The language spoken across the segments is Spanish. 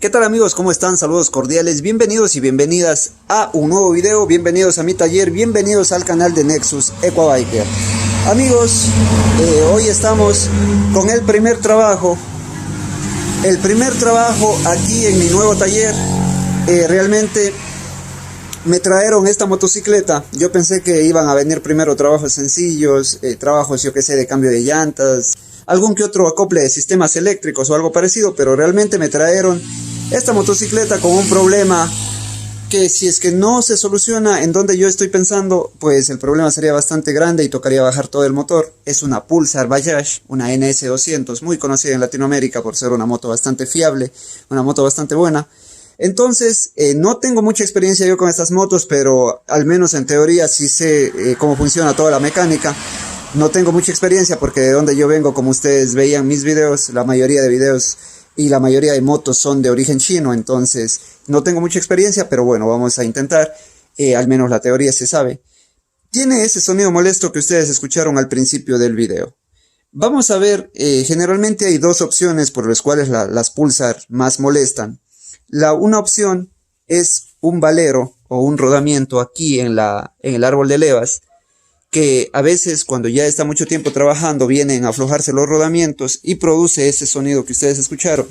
¿Qué tal amigos? ¿Cómo están? Saludos cordiales, bienvenidos y bienvenidas a un nuevo video, bienvenidos a mi taller, bienvenidos al canal de Nexus Equabiker. Amigos, hoy estamos con el primer trabajo aquí en mi nuevo taller. Realmente me trajeron esta motocicleta. Yo pensé que iban a venir primero trabajos sencillos, trabajos yo que sé de cambio de llantas, algún que otro acople de sistemas eléctricos o algo parecido, pero realmente me trajeron esta motocicleta con un problema que si es que no se soluciona en donde yo estoy pensando, pues el problema sería bastante grande y tocaría bajar todo el motor. Es una Pulsar Bajaj, una NS200, muy conocida en Latinoamérica por ser una moto bastante fiable, una moto bastante buena. Entonces, no tengo mucha experiencia yo con estas motos, pero al menos en teoría sí sé cómo funciona toda la mecánica. No tengo mucha experiencia porque de donde yo vengo, como ustedes veían mis videos, la mayoría de videos y la mayoría de motos son de origen chino, entonces no tengo mucha experiencia, pero bueno, vamos a intentar, al menos la teoría se sabe. Tiene ese sonido molesto que ustedes escucharon al principio del video. Vamos a ver, generalmente hay dos opciones por las cuales las Pulsar más molestan. Una opción es un valero o un rodamiento aquí en el árbol de levas, que a veces cuando ya está mucho tiempo trabajando vienen a aflojarse los rodamientos y produce ese sonido que ustedes escucharon.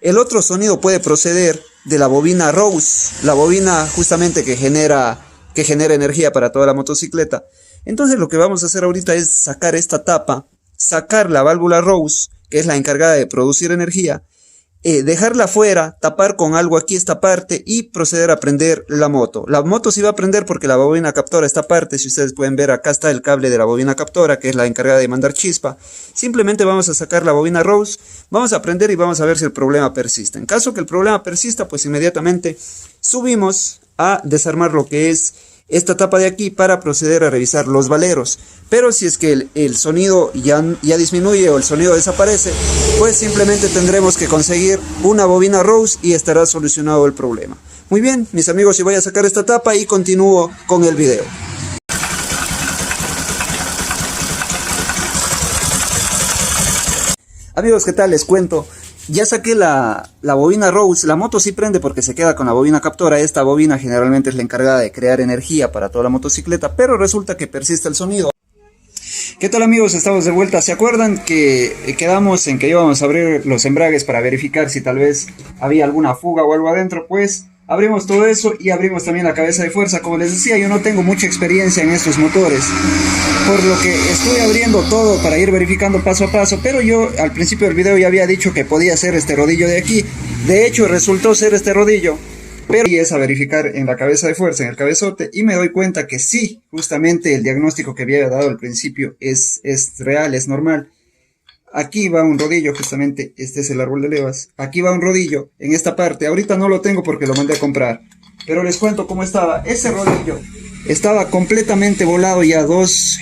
El otro sonido puede proceder de la bobina Rose, la bobina justamente que genera energía para toda la motocicleta. Entonces lo que vamos a hacer ahorita es sacar esta tapa, sacar la válvula Rose, que es la encargada de producir energía, dejarla fuera, tapar con algo aquí esta parte y proceder a prender la moto. La moto sí va a prender porque la bobina captora esta parte, si ustedes pueden ver acá está el cable de la bobina captora que es la encargada de mandar chispa. Simplemente vamos a sacar la bobina Rose, vamos a prender y vamos a ver si el problema persiste. En caso que el problema persista, pues inmediatamente subimos a desarmar lo que es esta tapa de aquí para proceder a revisar los valeros. Pero si es que el sonido ya disminuye o el sonido desaparece, pues simplemente tendremos que conseguir una bobina Rose y estará solucionado el problema. Muy bien, mis amigos, yo voy a sacar esta tapa y continúo con el video. Amigos, ¿qué tal? Les cuento. Ya saqué la bobina Rose. La moto sí prende porque se queda con la bobina captora. Esta bobina generalmente es la encargada de crear energía para toda la motocicleta, pero resulta que persiste el sonido. ¿Qué tal amigos? Estamos de vuelta. ¿Se acuerdan que quedamos en que íbamos a abrir los embragues para verificar si tal vez había alguna fuga o algo adentro? Pues abrimos todo eso y abrimos también la cabeza de fuerza. Como les decía, yo no tengo mucha experiencia en estos motores, por lo que estoy abriendo todo para ir verificando paso a paso. Pero yo al principio del video ya había dicho que podía ser este rodillo de aquí. De hecho resultó ser este rodillo, pero y es a verificar en la cabeza de fuerza, en el cabezote, y me doy cuenta que sí, justamente el diagnóstico que había dado al principio es real, es normal. Aquí va un rodillo, justamente este es el árbol de levas. Aquí va un rodillo en esta parte. Ahorita no lo tengo porque lo mandé a comprar, pero les cuento cómo estaba. Ese rodillo estaba completamente volado ya, dos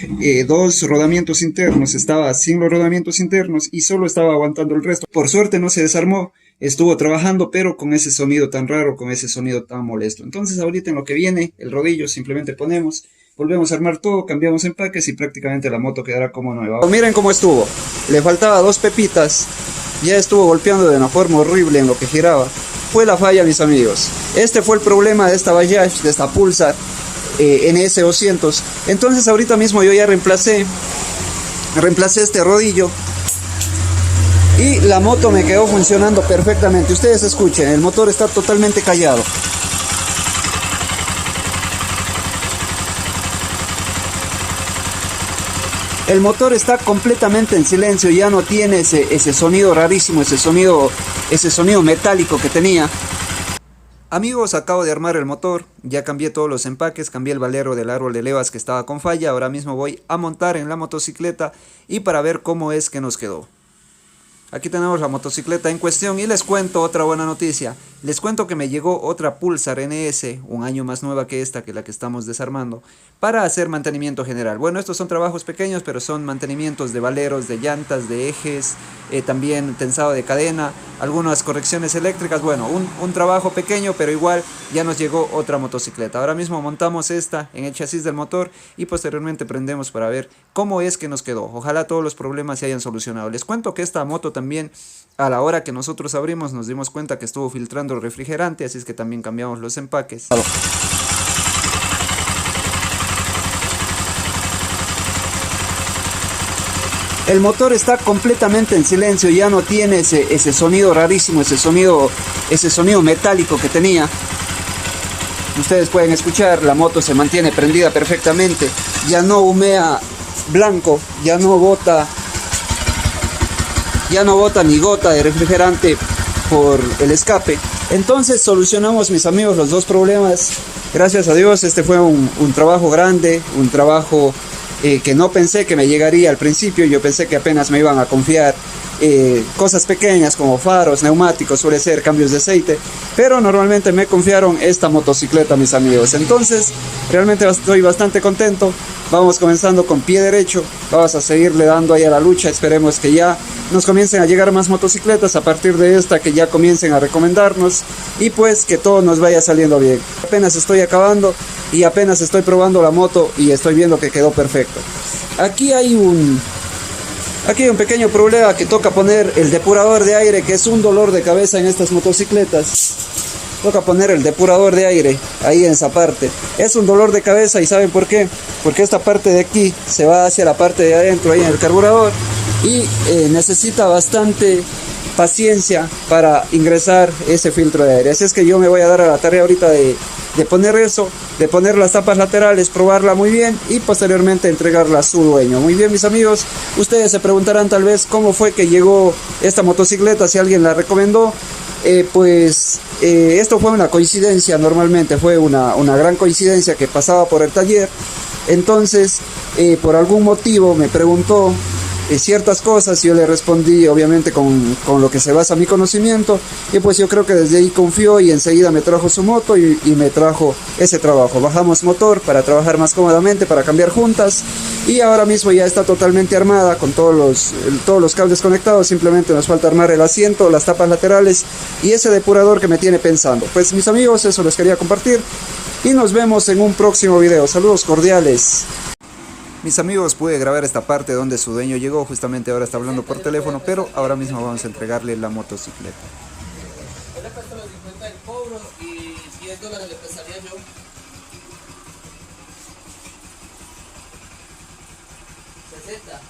rodamientos internos. Estaba sin los rodamientos internos y solo estaba aguantando el resto. Por suerte no se desarmó, estuvo trabajando, pero con ese sonido tan raro, con ese sonido tan molesto. Entonces ahorita en lo que viene el rodillo simplemente ponemos, volvemos a armar todo, cambiamos empaques y prácticamente la moto quedará como nueva. Miren cómo estuvo, le faltaba dos pepitas, ya estuvo golpeando de una forma horrible en lo que giraba. Fue la falla, mis amigos. Este fue el problema de esta Bajaj, de esta Pulsar NS200. Entonces ahorita mismo yo ya reemplacé este rodillo y la moto me quedó funcionando perfectamente. Ustedes escuchen, el motor está totalmente callado. El motor está completamente en silencio, ya no tiene ese sonido rarísimo, ese sonido metálico que tenía. Amigos, acabo de armar el motor, ya cambié todos los empaques, cambié el valero del árbol de levas que estaba con falla. Ahora mismo voy a montar en la motocicleta y para ver cómo es que nos quedó. Aquí tenemos la motocicleta en cuestión y les cuento otra buena noticia. Les cuento que me llegó otra Pulsar NS, un año más nueva que esta, que la que estamos desarmando, para hacer mantenimiento general. Bueno, estos son trabajos pequeños, pero son mantenimientos de valeros, de llantas, de ejes, también tensado de cadena, algunas correcciones eléctricas. Bueno, un trabajo pequeño, pero igual ya nos llegó otra motocicleta. Ahora mismo montamos esta en el chasis del motor y posteriormente prendemos para ver cómo es que nos quedó. Ojalá todos los problemas se hayan solucionado. Les cuento que esta moto también también a la hora que nosotros abrimos nos dimos cuenta que estuvo filtrando el refrigerante, así es que también cambiamos los empaques. El motor está completamente en silencio, ya no tiene ese sonido rarísimo, ese sonido metálico que tenía. Ustedes pueden escuchar, la moto se mantiene prendida perfectamente, ya no humea blanco, ya no bota ni gota de refrigerante por el escape. Entonces solucionamos, mis amigos, los dos problemas. Gracias a Dios, este fue un trabajo grande, un trabajo que no pensé que me llegaría al principio. Yo pensé que apenas me iban a confiar cosas pequeñas como faros, neumáticos, suele ser cambios de aceite, pero normalmente me confiaron esta motocicleta, mis amigos. Entonces realmente estoy bastante contento. Vamos comenzando con pie derecho, vamos a seguirle dando ahí a la lucha. Esperemos que ya nos comiencen a llegar más motocicletas a partir de esta, que ya comiencen a recomendarnos y pues que todo nos vaya saliendo bien. Apenas estoy acabando y apenas estoy probando la moto y estoy viendo que quedó perfecto. Aquí hay un pequeño problema, que toca poner el depurador de aire, que es un dolor de cabeza en estas motocicletas. Toca poner el depurador de aire ahí en esa parte. Es un dolor de cabeza, ¿y saben por qué? Porque esta parte de aquí se va hacia la parte de adentro, ahí en el carburador, y necesita bastante paciencia para ingresar ese filtro de aire. Así es que yo me voy a dar a la tarea ahorita de poner eso, de poner las tapas laterales, probarla muy bien y posteriormente entregarla a su dueño. Muy bien, mis amigos, ustedes se preguntarán tal vez cómo fue que llegó esta motocicleta, si alguien la recomendó. Esto fue una coincidencia, normalmente fue una gran coincidencia que pasaba por el taller. Entonces por algún motivo me preguntó ciertas cosas y yo le respondí obviamente con lo que se basa mi conocimiento, y pues yo creo que desde ahí confió y enseguida me trajo su moto y me trajo ese trabajo. Bajamos motor para trabajar más cómodamente, para cambiar juntas, y ahora mismo ya está totalmente armada con todos los cables conectados. Simplemente nos falta armar el asiento, las tapas laterales y ese depurador que me tiene pensando. Pues mis amigos, eso les quería compartir y nos vemos en un próximo video. Saludos cordiales. Mis amigos, pude grabar esta parte donde su dueño llegó. Justamente ahora está hablando por teléfono, pero ahora mismo vamos a entregarle la motocicleta. Yo le presto los 50 del cobro y $10 le prestaría yo. 60.